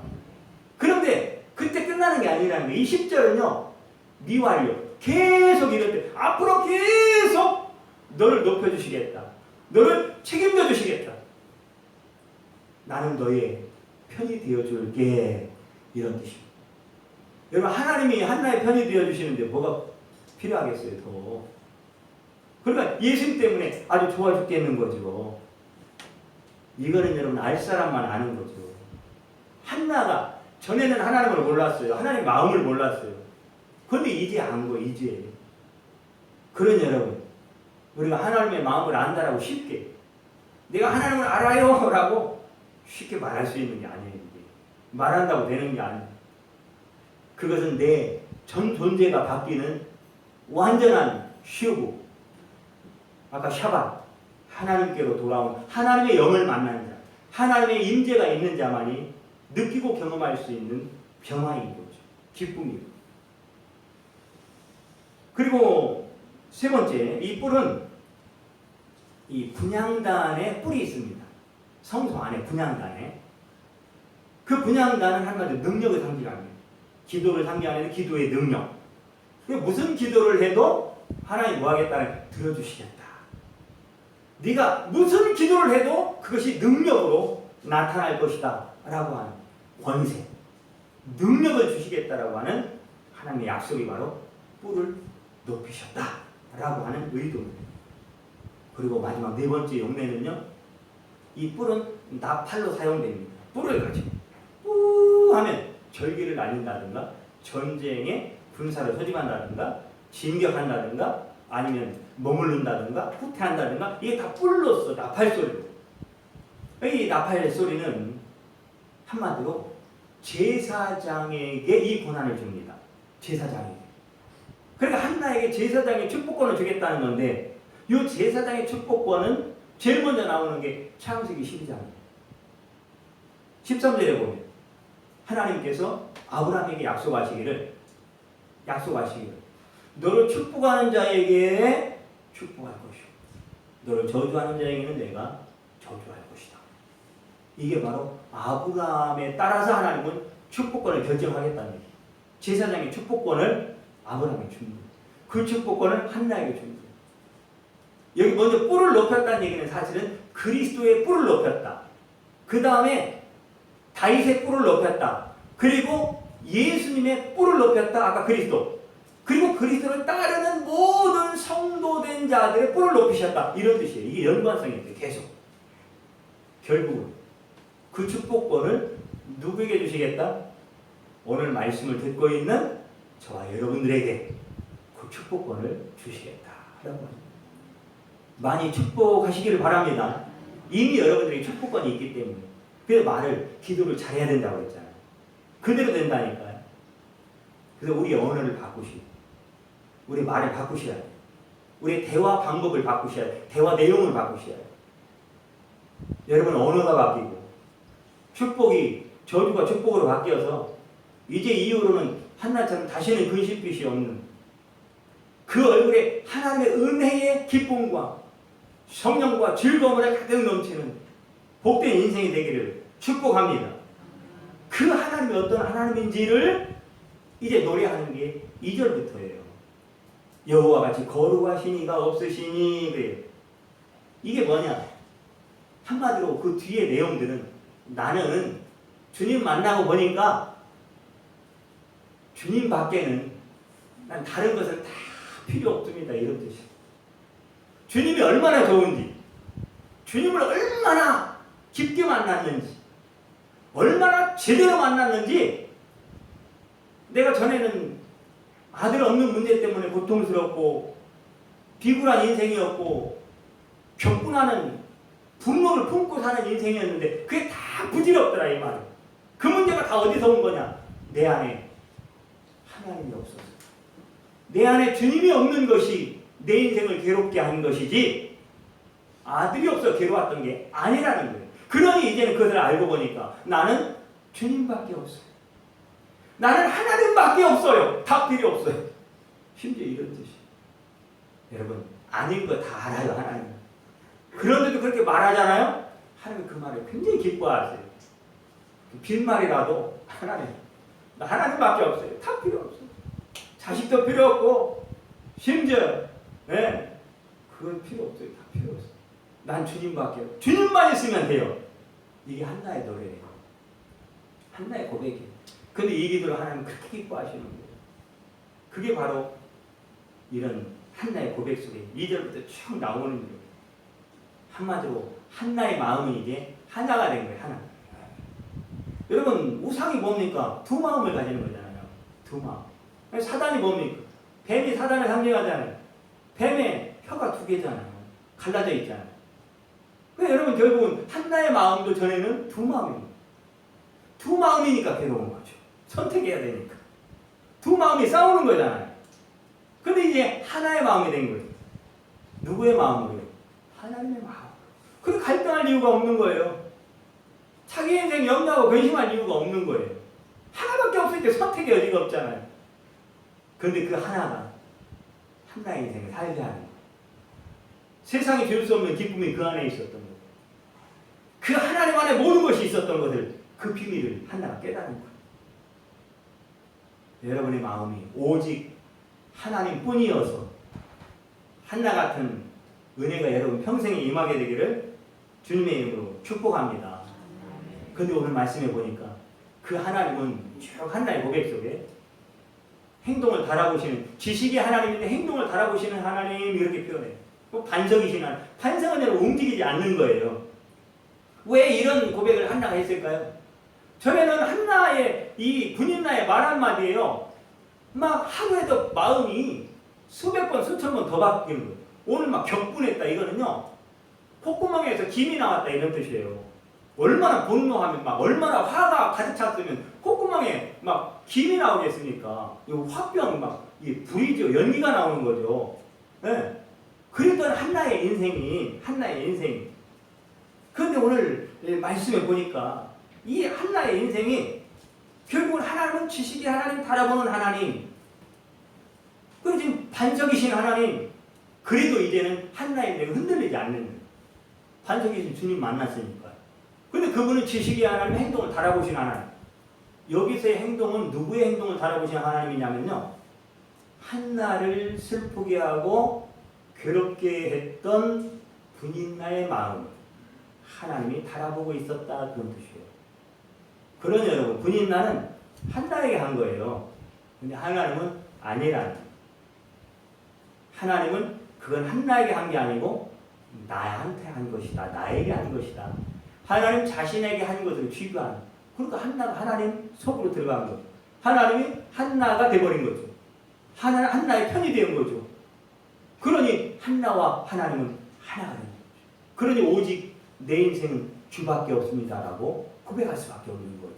그런데 그때 끝나는 게 아니라는 거예요. 이 10절은요 미완료, 계속 이럴 때 앞으로 계속 너를 높여주시겠다, 너를 책임져 주시겠다, 나는 너의 편이 되어줄게, 이런 뜻입니다. 여러분 하나님이 한나의 편이 되어주시는데 뭐가 필요하겠어요 더. 그러니까 예수님 때문에 아주 좋아 죽겠는 거죠. 이거는 여러분 알 사람만 아는 거죠. 한나가 전에는 하나님을 몰랐어요. 하나님 마음을 몰랐어요. 그런데 이제 안 거예요. 이제. 그런 여러분, 우리가 하나님의 마음을 안다라고 쉽게, 내가 하나님을 알아요 라고 쉽게 말할 수 있는 게 아니에요. 이게. 말한다고 되는 게 아니에요. 그것은 내 전 존재가 바뀌는 완전한 휴고, 아까 샤bat, 하나님께로 돌아온, 하나님의 영을 만난 자, 하나님의 임재가 있는 자만이 느끼고 경험할 수 있는 평화인 거죠. 기쁨이고. 그리고 세 번째, 이 뿔은 이 분향단에 뿔이 있습니다. 성소 안에 분향단에. 그 분향단은 한마디로 능력을 상징합니다. 기도를 상징하는 기도의 능력. 무슨 기도를 해도 하나님 뭐 하겠다는, 들어주시겠다. 네가 무슨 기도를 해도 그것이 능력으로 나타날 것이다 라고 하는 권세, 능력을 주시겠다라고 하는 하나님의 약속이 바로 뿔을 높이셨다 라고 하는 의도입니다. 그리고 마지막 네 번째 용례는요, 이 뿔은 나팔로 사용됩니다. 뿔을 가지고 뿌 하면 절기를 날린다든가, 전쟁에 군사를 소집한다든가, 진격한다든가, 아니면 머무른다든가, 후퇴한다든가, 이게 다 뿔로써 나팔 소리로. 이 나팔 소리는 한마디로 제사장에게 이 권한을 줍니다. 제사장에게. 그러니까 한나에게 제사장의 축복권을 주겠다는 건데, 이 제사장의 축복권은 제일 먼저 나오는 게 창세기 12장입니다. 13절에 보면 하나님께서 아브라함에게 약속하시기를 너를 축복하는 자에게 축복할 것이고 너를 저주하는 자에게는 내가 저주할 것이다. 이게 바로 아브라함에 따라서 하나님은 축복권을 결정하겠다는 얘기예요. 제사장의 축복권을 아브라함에게 준 거예요. 그 축복권을 한나에게 준 거예요. 여기 먼저 뿔을 높였다는 얘기는 사실은 그리스도의 뿔을 높였다. 그 다음에 다윗의 뿔을 높였다. 그리고 예수님의 뿔을 높였다. 아까 그리스도. 그리고 그리스도를 따르는 모든 성도된 자들의 뿔을 높이셨다. 이런 뜻이에요. 이게 연관성이 있어요. 계속. 결국은 그 축복권을 누구에게 주시겠다? 오늘 말씀을 듣고 있는 저와 여러분들에게 그 축복권을 주시겠다. 라고 합니다. 많이 축복하시기를 바랍니다. 이미 여러분들에게 축복권이 있기 때문에. 그래서 기도를 잘해야 된다고 했잖아요. 그대로 된다니까요. 그래서 우리 언어를 바꾸시고 우리 말을 바꾸셔야 돼요. 우리 대화 방법을 바꾸셔야 돼요. 대화 내용을 바꾸셔야 돼요. 여러분 언어가 바뀌고 축복이 저주가 축복으로 바뀌어서 이제 이후로는 한나처럼 다시는 근심빛이 없는 그 얼굴에 하나님의 은혜의 기쁨과 성령과 즐거움을 가득 넘치는 복된 인생이 되기를 축복합니다. 그 하나님이 어떤 하나님인지를 이제 노래하는 게 2절부터예요. 여호와 같이 거룩하신 이가 없으시니 그래요. 이게 뭐냐? 한마디로 그 뒤에 내용들은 나는 주님 만나고 보니까 주님 밖에는 난 다른 것은 다 필요 없습니다. 이런 뜻이에요. 주님이 얼마나 좋은지, 주님을 얼마나 깊게 만났는지, 얼마나 제대로 만났는지, 내가 전에는 아들 없는 문제 때문에 고통스럽고 비굴한 인생이었고 격분하는 분노를 품고 사는 인생이었는데 그게 다 부질없더라 이 말은. 그 문제가 다 어디서 온 거냐? 내 안에 하나님이 없어서, 내 안에 주님이 없는 것이 내 인생을 괴롭게 한 것이지 아들이 없어 괴로웠던 게 아니라는 거예요. 그러니 이제는 그것을 알고 보니까 나는 주님밖에 없어요. 나는 하나님밖에 없어요. 다 필요 없어요. 심지어 이런 뜻이, 여러분 아닌 거 다 알아요 하나님. 그런데도 그렇게 말하잖아요. 하나님 그 말에 굉장히 기뻐하세요. 빈말이라도 하나님, 나 하나님밖에 없어요. 다 필요 없어요. 자식도 필요 없고 심지어 그건 필요 없어요. 다 필요 없어요. 난 주님밖에 없어요. 주님만 있으면 돼요. 이게 한나의 노래예요. 한나의 고백이에요. 근데 이 기도를 하나님 그렇게 기뻐하시는 거예요. 그게 바로 이런 한나의 고백 속에 2절부터 쭉 나오는 거예요. 한마디로 한나의 마음은 이제 하나가 된 거예요. 하나. 여러분 우상이 뭡니까? 두 마음을 가지는 거잖아요. 두 마음. 사단이 뭡니까? 뱀이 사단을 상징하잖아요. 뱀의 혀가 두 개잖아요. 갈라져 있잖아요. 그래서 여러분 결국은 한나의 마음도 전에는 두 마음입니다. 두 마음이니까 괴로운 거죠. 선택해야 되니까. 두 마음이 싸우는 거잖아요. 근데 이제 하나의 마음이 된 거예요. 누구의 마음이에요? 하나님의 마음. 그리고 갈등할 이유가 없는 거예요. 자기 인생 염려하고 근심할 이유가 없는 거예요. 하나밖에 없을 때 선택의 여지가 없잖아요. 그런데 그 하나가 한나의 인생을 살게 하는 거예요. 세상이 줄 수 없는 기쁨이 그 안에 있었던 거예요. 그 하나님 안에 모든 것이 있었던 것을, 그 비밀을 한나가 깨달은 거예요. 여러분의 마음이 오직 하나님뿐이어서 한나 같은 은혜가 여러분 평생에 임하게 되기를 주님의 이름으로 축복합니다. 근데 오늘 말씀해 보니까 그 하나님은 쭉 한나의 고백 속에 행동을 달아보시는, 지식이 하나님인데 행동을 달아보시는 하나님 이렇게 표현해요. 반석이신 하나님. 반석은 여러분 움직이지 않는 거예요. 왜 이런 고백을 한나가 했을까요? 전에는 한나의 이 군인나의 말 한마디에요. 막 하루에도 마음이 수백 번 수천 번 더 바뀌는 거예요. 오늘 막 격분했다 이거는요. 콧구멍에서 김이 나왔다 이런 뜻이에요. 얼마나 분노하면 막 얼마나 화가 가득 찼으면 콧구멍에 막 김이 나오겠습니까? 이 화병 막 이 불이죠. 연기가 나오는 거죠. 네. 그랬던 한나의 인생이 그런데 오늘 말씀해 보니까 이 한나의 인생이 결국은 하나님은 지식이 하나님, 바라보는 하나님, 그리고 지금 반석이신 하나님. 그래도 이제는 한나의 인생은 흔들리지 않는 반석이신 주님 만났으니까. 근데 그분은 지식이 하나님, 행동을 달아보신 하나님. 여기서의 행동은 누구의 행동을 달아보신 하나님이냐면요, 한나를 슬프게 하고 괴롭게 했던 분인나의 마음을 하나님이 달아보고 있었다, 그런 뜻이에요. 그러니 여러분, 분인나는 한나에게 한 거예요. 근데 하나님은 아니라는 거예요. 하나님은 그건 한나에게 한 게 아니고 나한테 한 것이다, 나에게 한 것이다. 하나님 자신에게 한 것을 취급하는. 그러니까 한나가 하나님 속으로 들어간 거죠. 하나님이 한나가 돼버린 거죠. 한나의 편이 된 거죠. 그러니 한나와 하나님은 하나가 된 거죠. 그러니 오직 내 인생은 주밖에 없습니다라고 고백할 수밖에 없는 거죠.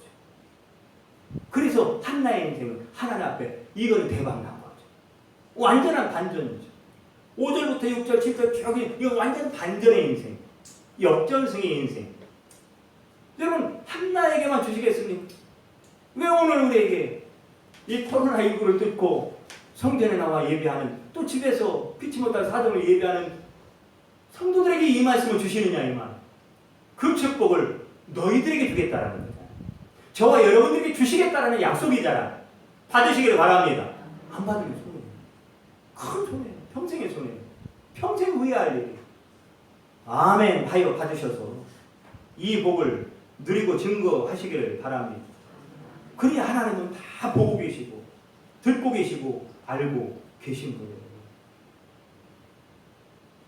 그래서 한나의 인생은 하나님 앞에 이거는 대박 난 거죠. 완전한 반전이죠. 5절부터 6절, 7절 쭉 이거 완전 반전의 인생, 역전승의 인생. 여러분 한나에게만 주시겠습니까? 왜 오늘 우리에게 이 코로나19를 듣고 성전에 나와 예배하는, 또 집에서 피치 못할 사정을 예배하는 성도들에게 이 말씀을 주시느냐 이 말. 그 축복을 너희들에게 주겠다라는 거잖아요. 저와 여러분들에게 주시겠다라는 약속이잖아. 받으시기를 바랍니다. 안 받으면 손해예요. 큰 손해예요. 평생의 손해예요. 평생 후회할 일이에요. 아멘 하여 받으셔서 이 복을 누리고 증거하시기를 바랍니다. 그리 하나님은 다 보고 계시고 듣고 계시고 알고 계신 거예요.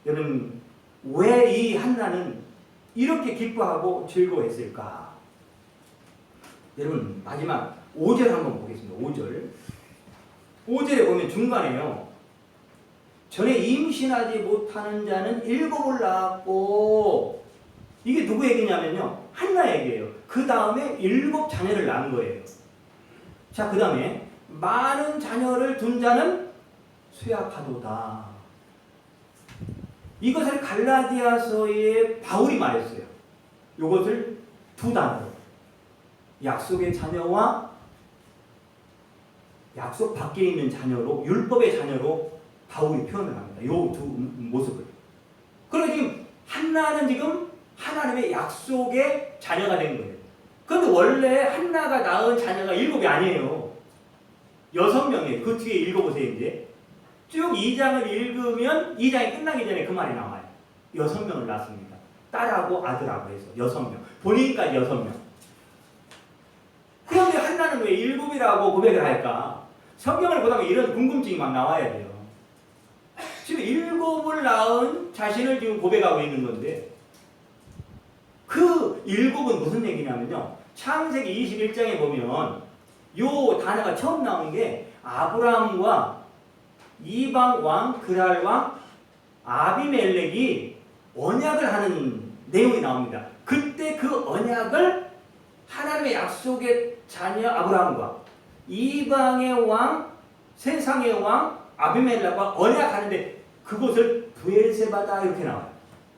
여러분 왜 이 한나는 이렇게 기뻐하고 즐거워했을까? 여러분 마지막 5절 한번 보겠습니다. 5절에 보면 중간에요. 전에 임신하지 못하는 자는 7을 낳았고, 이게 누구 얘기냐면요, 한나 얘기예요. 그 다음에 7 자녀를 낳은 거예요. 자, 그 다음에 많은 자녀를 둔 자는 쇠약하도다. 이것을 갈라디아서에 바울이 말했어요. 이것을 두 단어로, 약속의 자녀와 약속 밖에 있는 자녀로, 율법의 자녀로 바울이 표현을 합니다. 이 두 모습을. 그러니까 지금 한나는 지금 하나님의 약속의 자녀가 된 거예요. 그런데 원래 한나가 낳은 자녀가 7이 아니에요. 6명이에요. 그 뒤에 읽어보세요. 이제 쭉 2장을 읽으면 2장이 끝나기 전에 그 말이 나와요. 6명을 낳았습니다. 딸하고 아들하고 해서 6명. 본인까지 6명. 그런데 한나는 왜 7이라고 고백을 할까? 성경을 보다 보면 이런 궁금증이 막 나와야 돼요. 지금 7을 낳은 자신을 지금 고백하고 있는 건데, 그 7은 무슨 얘기냐면요, 창세기 21장에 보면 요 단어가 처음 나온 게 아브라함과 이방 왕, 그랄 왕, 아비멜렉이 언약을 하는 내용이 나옵니다. 그때 그 언약을 하나님의 약속의 자녀 아브라함과 이방의 왕, 세상의 왕 아비멜렉과 언약하는데 그곳을 브엘세바다 이렇게 나와요.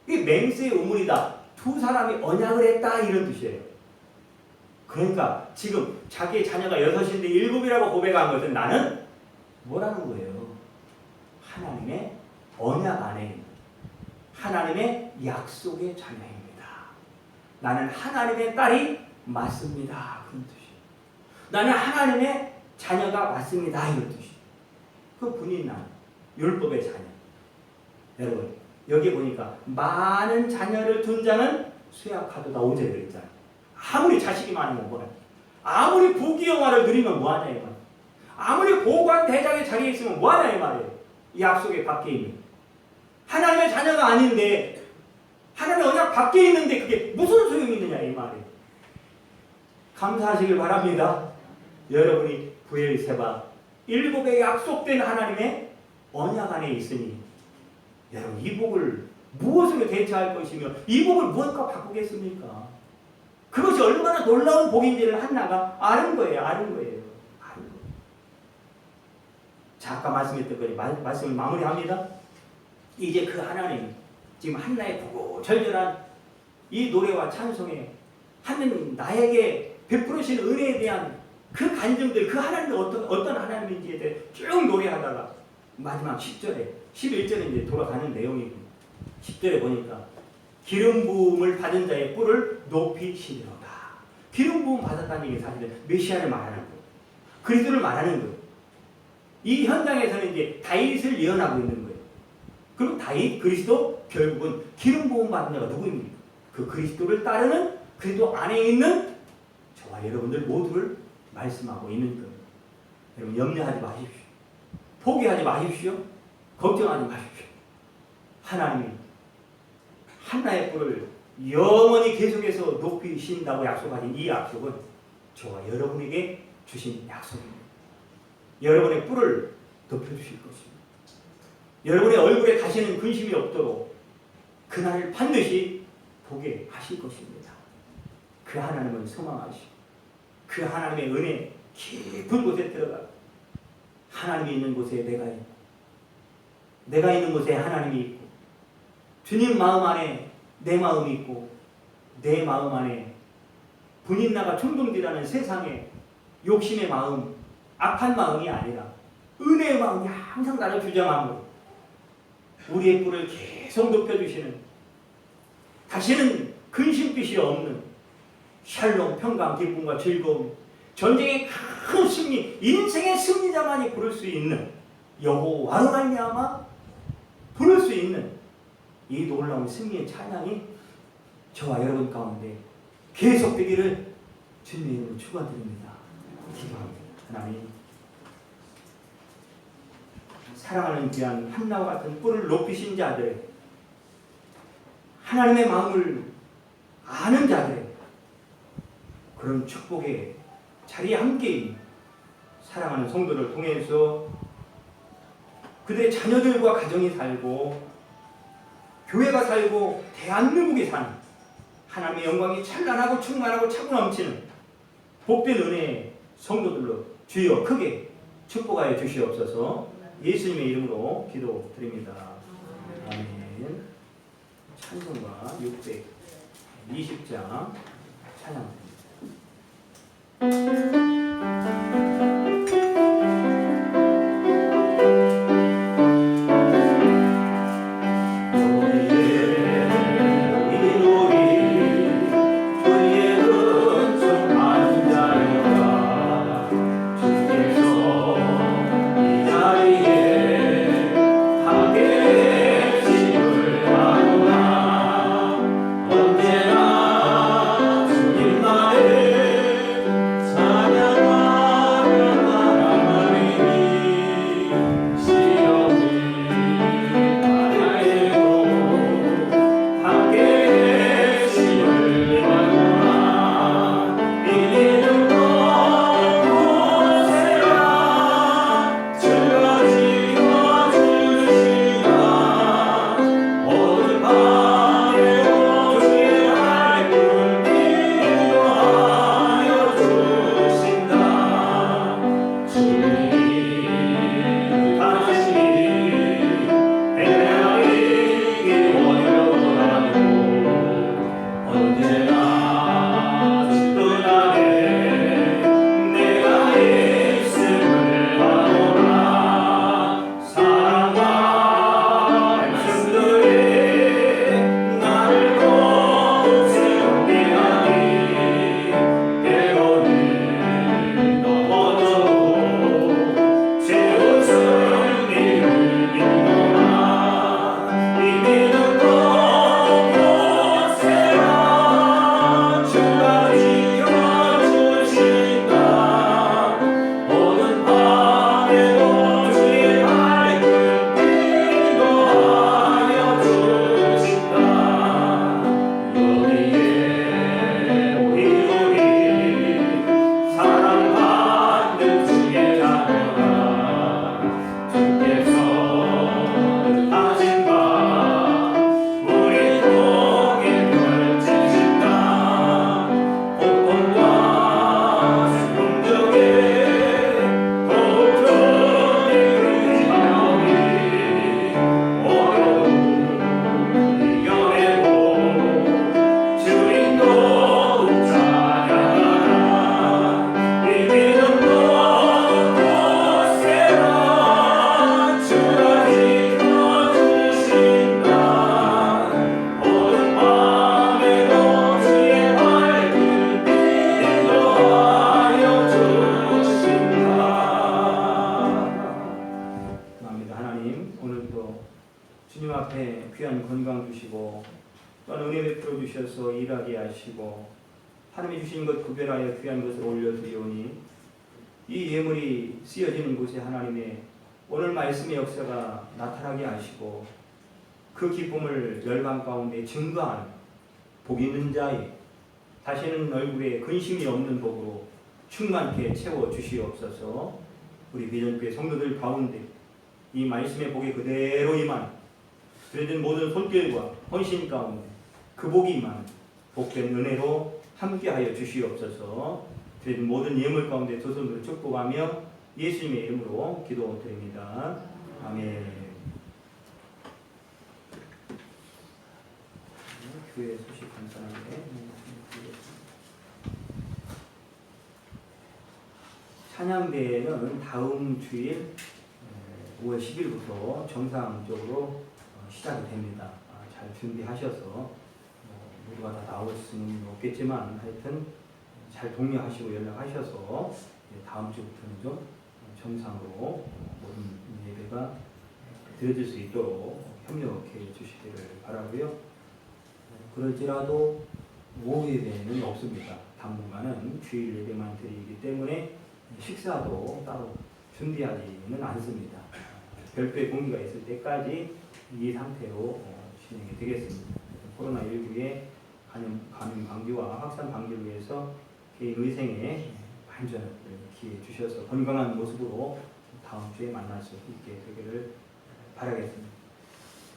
이게 맹세의 우물이다. 두 사람이 언약을 했다 이런 뜻이에요. 그러니까 지금 자기의 자녀가 6인데 7이라고 고백한 것은 나는 뭐라는 거예요? 하나님의 언약 안에 하나님의 약속의 자녀입니다. 나는 하나님의 딸이 맞습니다. 그런 뜻이에요. 나는 하나님의 자녀가 맞습니다. 이런 뜻이에요. 그 분이 나 율법의 자녀. 여러분 여기 보니까 많은 자녀를 둔 자는 쇠약하도다 5절에 그랬잖아요. 아무리 자식이 많으면 뭐하냐, 아무리 부귀영화를 누리면 뭐하냐 이 말이에요. 아무리 보관 대장의 자리에 있으면 뭐하냐 이 말이에요. 이 약속의 밖에 있는 하나님의 자녀가 아닌데, 하나님의 언약 밖에 있는데 그게 무슨 소용이 있느냐 이 말이에요. 감사하시길 바랍니다. 여러분이 브엘세바 7의 약속된 하나님의 언약 안에 있으니 여러분 이 복을 무엇으로 대체할 것이며 이 복을 무엇과 바꾸겠습니까? 그것이 얼마나 놀라운 복인지를 한나가 아는 거예요. 아는 거예요. 자, 아까 말씀했던 거니 말씀을 마무리합니다. 이제 그 하나님, 지금 한나의 구구절절한 이 노래와 찬송에 하나님 나에게 베풀으신 은혜에 대한 그 간증들, 그 하나님이 어떤 하나님인지에 대해 쭉 노래하다가 마지막 10절에 11절에 이제 돌아가는 내용이고, 10절에 보니까 기름 부음을 받은 자의 뿔을 높이시리로다. 기름 부음 받았다는 얘기 사실은 메시아를 말하는 거예요. 그리스도를 말하는 거예요. 이 현장에서는 이제 다윗을 예언하고 있는 거예요. 그럼 다윗, 그리스도, 결국은 기름 부음 받은 자가 누구입니까? 그 그리스도를 따르는 그리스도 안에 있는 저와 여러분들 모두를 말씀하고 있는 거예요. 여러분 염려하지 마십시오. 포기하지 마십시오. 걱정하지 마십시오. 하나님이 한나의 뿔을 영원히 계속해서 높이신다고 약속하신 이 약속은 저와 여러분에게 주신 약속입니다. 여러분의 뿔을 높여주실 것입니다. 여러분의 얼굴에 다시는 근심이 없도록 그날을 반드시 보게 하실 것입니다. 그 하나님을 소망하시고 그 하나님의 은혜 깊은 곳에 들어가 하나님이 있는 곳에 내가 있고 내가 있는 곳에 하나님이 있고, 주님 마음 안에 내 마음이 있고, 내 마음 안에 분인나가 충동질하는 세상의 욕심의 마음, 악한 마음이 아니라 은혜의 마음이 항상 나를 주장하고 우리의 뿔을 계속 높여주시는, 다시는 근심빛이 없는 샬롬, 평강, 기쁨과 즐거움, 전쟁의 큰 승리, 인생의 승리자만이 부를 수 있는 여호와로 말미암아 부를 수 있는 이 놀라운 승리의 찬양이 저와 여러분 가운데 계속되기를 주님의 이름으로 축원드립니다. 기도합니다. 하나님, 사랑하는 귀한 한나와 같은 뿔을 높이신 자들, 하나님의 마음을 아는 자들, 그런 축복의 자리에 함께 사랑하는 성도를 통해서 그들의 자녀들과 가정이 살고 교회가 살고 대한민국이 사는 하나님의 영광이 찬란하고 충만하고 차고 넘치는 복된 은혜의 성도들로 주여 크게 축복하여 주시옵소서. 예수님의 이름으로 기도드립니다. 아멘. 찬송가 620장 찬양드립니다. 일하게 하시고 하나님이 주신 것 구별하여 귀한 것을 올려드리오니 이 예물이 쓰여지는 곳에 하나님의 오늘 말씀의 역사가 나타나게 하시고 그 기쁨을 열방 가운데 증거하는 복 있는 자의 다시는 얼굴에 근심이 없는 복으로 충만케 채워주시옵소서. 우리 비전교회 성도들 가운데 이 말씀의 복이 그대로 임한 드려진 모든 손길과 헌신 가운데 그 복이 임한 복된 은혜로 함께하여 주시옵소서. 드린 모든 예물 가운데 두 손으로 축복하며 예수님의 이름으로 기도드립니다. 아멘. 교회 소식 감사하게 찬양대회는 다음 주일 5월 10일부터 정상적으로 시작이 됩니다. 잘 준비하셔서 모두가 다 나올 수는 없겠지만 하여튼 잘 독려하시고 연락하셔서 다음 주부터는 좀 정상으로 모든 예배가 드려질 수 있도록 협력해 주시기를 바라고요. 그럴지라도 오후 예배는 없습니다. 당분간은 주일 예배만 드리기 때문에 식사도 따로 준비하지는 않습니다. 별도의 공기가 있을 때까지 이 상태로 진행이 되겠습니다. 코로나19의 감염 방지와 확산 방지를 위해서 개인 위생에 안전을 기해 주셔서 건강한 모습으로 다음 주에 만날 수 있게 되기를 바라겠습니다.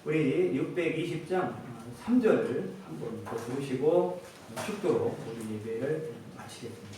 우리 620장 3절 한번 더 부르시고 축도로 우리 예배를 마치겠습니다.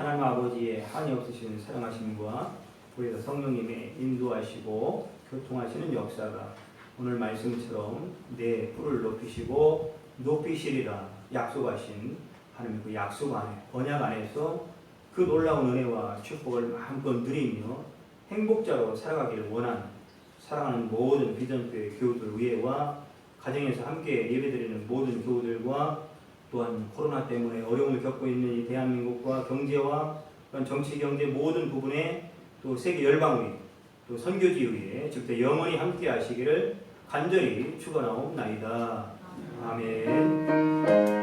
하나님 아버지의 한이 없으신 사랑하심과 우리가 성령님의 인도하시고 교통하시는 역사가 오늘 말씀처럼 내 뿔을 높이시고 높이시리라 약속하신 하나님의 그 약속 안에 언약 안에서 그 놀라운 은혜와 축복을 마음껏 누리며 행복자로 살아가기를 원하는 사랑하는 모든 비전교회 교우들 위에와 가정에서 함께 예배드리는 모든 교우들과 또한 코로나 때문에 어려움을 겪고 있는 이 대한민국과 경제와 정치 경제 모든 부분에 또 세계 열방 위에 또 선교지 위에 즉대 영원히 함께 하시기를 간절히 축원하옵나이다. 아멘.